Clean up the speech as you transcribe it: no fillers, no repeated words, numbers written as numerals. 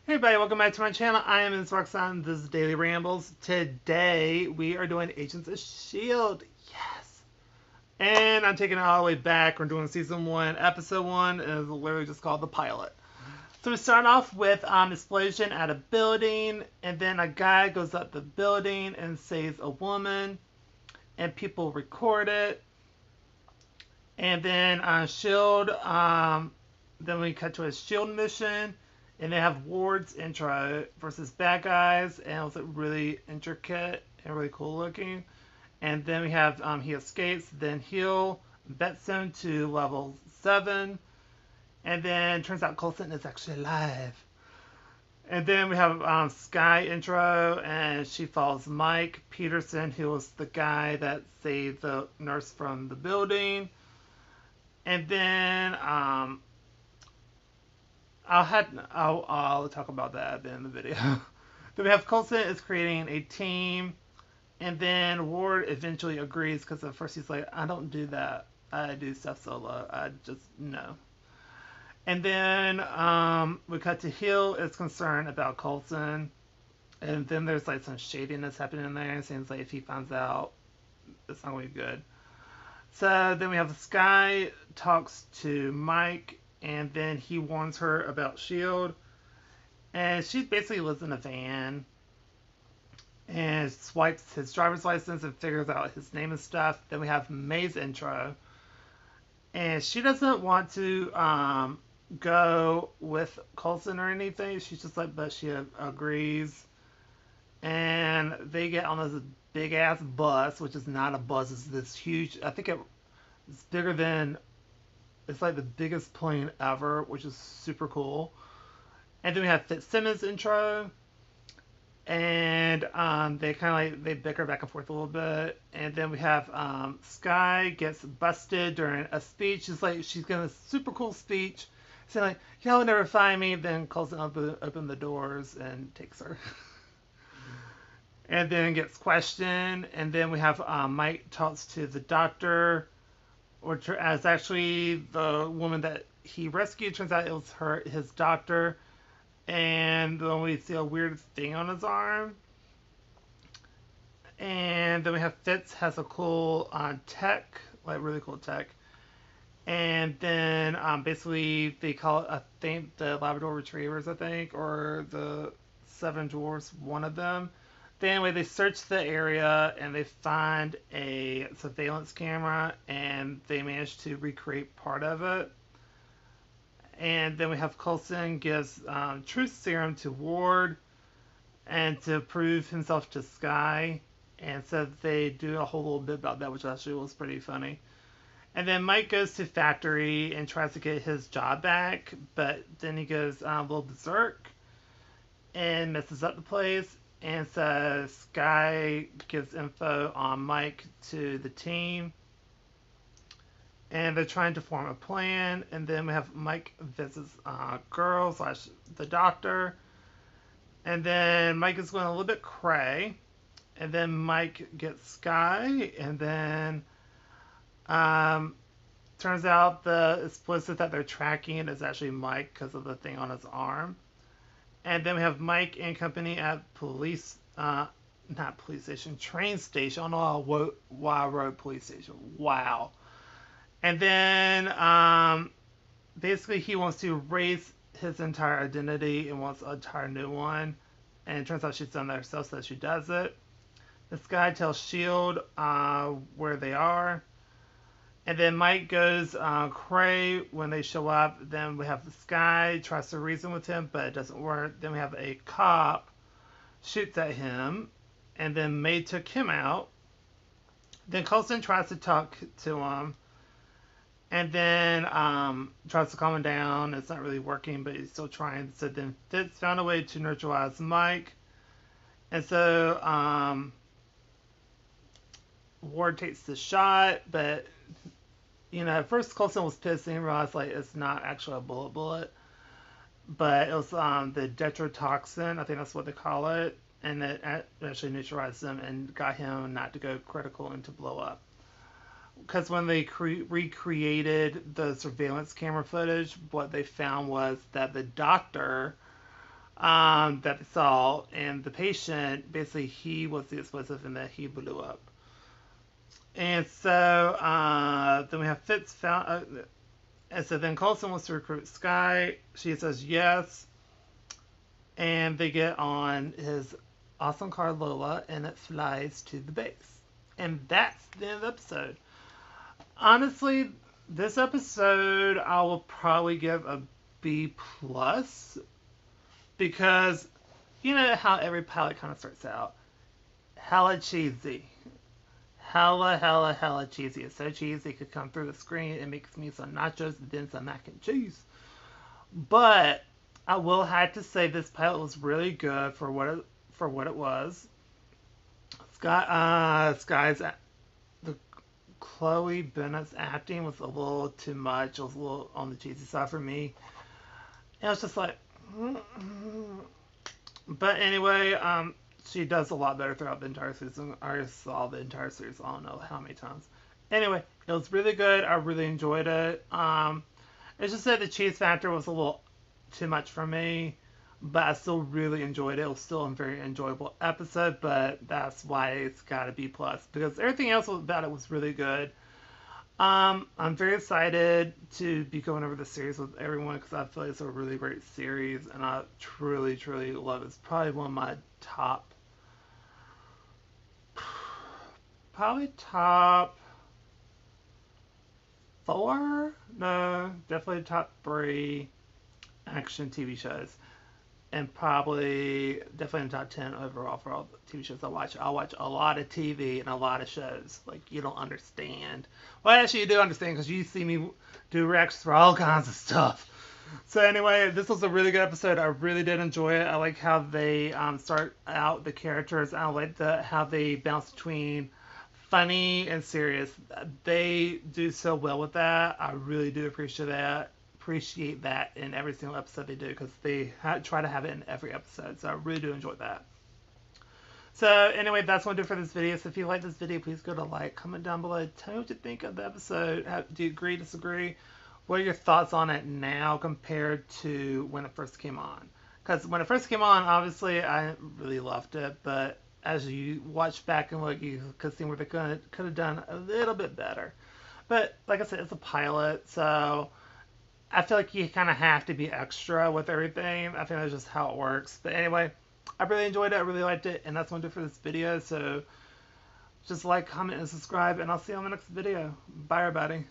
Hey everybody, welcome back to my channel. I am Ms. Roxanne. This is Daily Rambles. Today we are doing Agents of S.H.I.E.L.D. Yes! And I'm taking it all the way back. We're doing season 1, episode 1, and it's literally just called the pilot. So we start off with explosion at a building, and then a guy goes up the building and saves a woman, and people record it. And then S.H.I.E.L.D., then we cut to a S.H.I.E.L.D. mission, and they have Ward's intro versus bad guys, and it was really intricate and really cool looking. And then we have he escapes, then heal, bets him to level 7, and then turns out Coulson is actually alive. And then we have Sky intro, and she follows Mike Peterson, who was the guy that saved the nurse from the building. And then I'll talk about that at the end of the video. Then we have Coulson is creating a team, and then Ward eventually agrees because at first he's like, I don't do that. I do stuff solo. I just no. And then we cut to Hill is concerned about Coulson, and then there's like some shadiness happening in there. It seems like if he finds out, it's not going to be good. So then we have Sky talks to Mike, and then he warns her about S.H.I.E.L.D. And she basically lives in a van and swipes his driver's license and figures out his name and stuff. Then we have May's intro, and she doesn't want to go with Coulson or anything. She's just like, but she agrees. And they get on this big ass bus, which is not a bus. It's this huge. I think it's bigger than. It's like the biggest plane ever, which is super cool. And then we have Fitzsimmons intro, and they kind of like they bicker back and forth a little bit. And then we have Sky gets busted during a speech. She's like she's giving a super cool speech, saying like y'all will never find me. Then Coulson open the doors and takes her. And then gets questioned. And then we have Mike talks to the doctor, which as actually the woman that he rescued. Turns out it was his doctor. And then we see a weird thing on his arm. And then we have Fitz has a cool tech, like really cool tech. And then basically they call it, I think, the Labrador Retrievers, I think, or the Seven Dwarfs, one of them. Then anyway, they search the area and they find a surveillance camera and they manage to recreate part of it. And then we have Coulson gives truth serum to Ward and to prove himself to Sky. And so they do a whole little bit about that, which actually was pretty funny. And then Mike goes to factory and tries to get his job back, but then he goes a little berserk and messes up the place. And so Sky gives info on Mike to the team. And they're trying to form a plan. And then we have Mike visits girl / the doctor. And then Mike is going a little bit cray. And then Mike gets Sky. And then turns out the explicit that they're tracking is actually Mike because of the thing on his arm. And then we have Mike and company at police, not police station, train station. I don't know why I wrote police station. Wow. And then basically he wants to erase his entire identity and wants an entire new one. And it turns out she's done that herself, so she does it. This guy tells S.H.I.E.L.D. Where they are. And then Mike goes cray when they show up. Then we have this guy tries to reason with him, but it doesn't work. Then we have a cop shoots at him, and then May took him out. Then Coulson tries to talk to him, and then tries to calm him down. It's not really working, but he's still trying. So then Fitz found a way to neutralize Mike, and so Ward takes the shot, but at first Coulson was pissed and he realized like it's not actually a bullet, but it was the detrotoxin, I think that's what they call it, and it actually neutralized him and got him not to go critical and to blow up. Because when they recreated the surveillance camera footage, what they found was that the doctor that they saw, and the patient, basically, he was the explosive and that he blew up. And so then we have Fitz found, and so then Coulson wants to recruit Sky. She says yes, and they get on his awesome car Lola, and it flies to the base. And that's the end of the episode. Honestly, this episode I will probably give a B plus because you know how every pilot kind of starts out hella cheesy, hella cheesy. It's so cheesy it could come through the screen. It makes me some nachos and then some mac and cheese. But I will have to say this pilot was really good for what it was. Sky's the Chloe Bennett's acting was a little too much. It was a little on the cheesy side for me. And it was just like, but anyway, she does a lot better throughout the entire season. I saw the entire series. I don't know how many times. Anyway, it was really good. I really enjoyed it. It's just that the cheese factor was a little too much for me, but I still really enjoyed it. It was still a very enjoyable episode, but that's why it's got a B plus because everything else about it was really good. I'm very excited to be going over the series with everyone because I feel like it's a really great series and I truly love it. It's probably one of my top 4? No, definitely top 3 action TV shows. And probably definitely in the top 10 overall for all the TV shows I watch. I watch a lot of TV and a lot of shows. Like, you don't understand. Well, actually, you do understand because you see me do reactions for all kinds of stuff. So anyway, this was a really good episode. I really did enjoy it. I like how they start out the characters. I like how they bounce between funny and serious. They do so well with that. I really do appreciate that in every single episode they do because they try to have it in every episode. So I really do enjoy that. So anyway, that's what I do for this video. So if you like this video, please go to like, comment down below. Tell me what you think of the episode. Do you agree, disagree? What are your thoughts on it now compared to when it first came on? Because when it first came on, obviously I really loved it. But as you watch back and look, you could see where they could have done a little bit better. But like I said, it's a pilot, so I feel like you kind of have to be extra with everything. I think that's just how it works. But anyway, I really enjoyed it. I really liked it. And that's what I'm doing for this video. So just like, comment, and subscribe. And I'll see you on the next video. Bye, everybody.